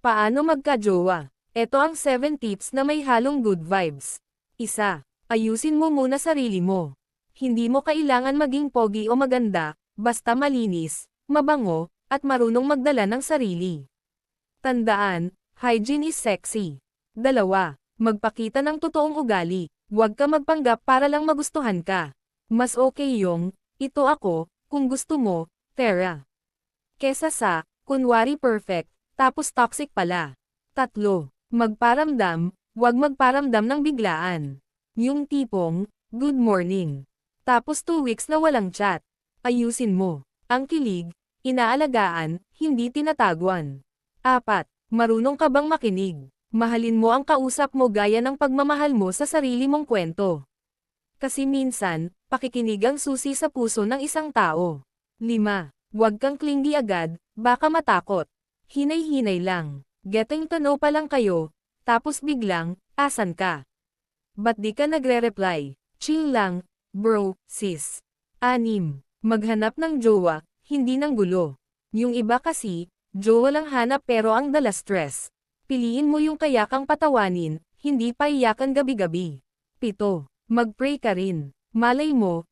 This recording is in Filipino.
Paano magka-jowa? Ito ang 7 tips na may halong good vibes. 1. Ayusin mo muna sarili mo. Hindi mo kailangan maging pogi o maganda, basta malinis, mabango, at marunong magdala ng sarili. Tandaan, hygiene is sexy. 2. Magpakita ng totoong ugali. Huwag ka magpanggap para lang magustuhan ka. Mas okay yung, ito ako, kung gusto mo, Tara. Kesa sa, kunwari perfect, tapos toxic pala. 3. Magparamdam, huwag magparamdam ng biglaan. Yung tipong, good morning. Tapos 2 weeks na walang chat. Ayusin mo. Ang kilig, inaalagaan, hindi tinataguan. 4. Marunong ka bang makinig? Mahalin mo ang kausap mo gaya ng pagmamahal mo sa sarili mong kwento. Kasi minsan, pakikinig ang susi sa puso ng isang tao. 5. Huwag kang clingy agad, baka matakot. Hinay-hinay lang. Getting to know pa lang kayo, tapos biglang, asan ka? Ba't di ka nagre-reply? Chill lang, bro, sis. 6. Maghanap ng jowa, hindi ng gulo. Yung iba kasi, jowa lang hanap pero ang dala stress. Piliin mo yung kaya kang patawanin, hindi paiyakan gabi-gabi. 7. Mag-pray ka rin. Malay mo,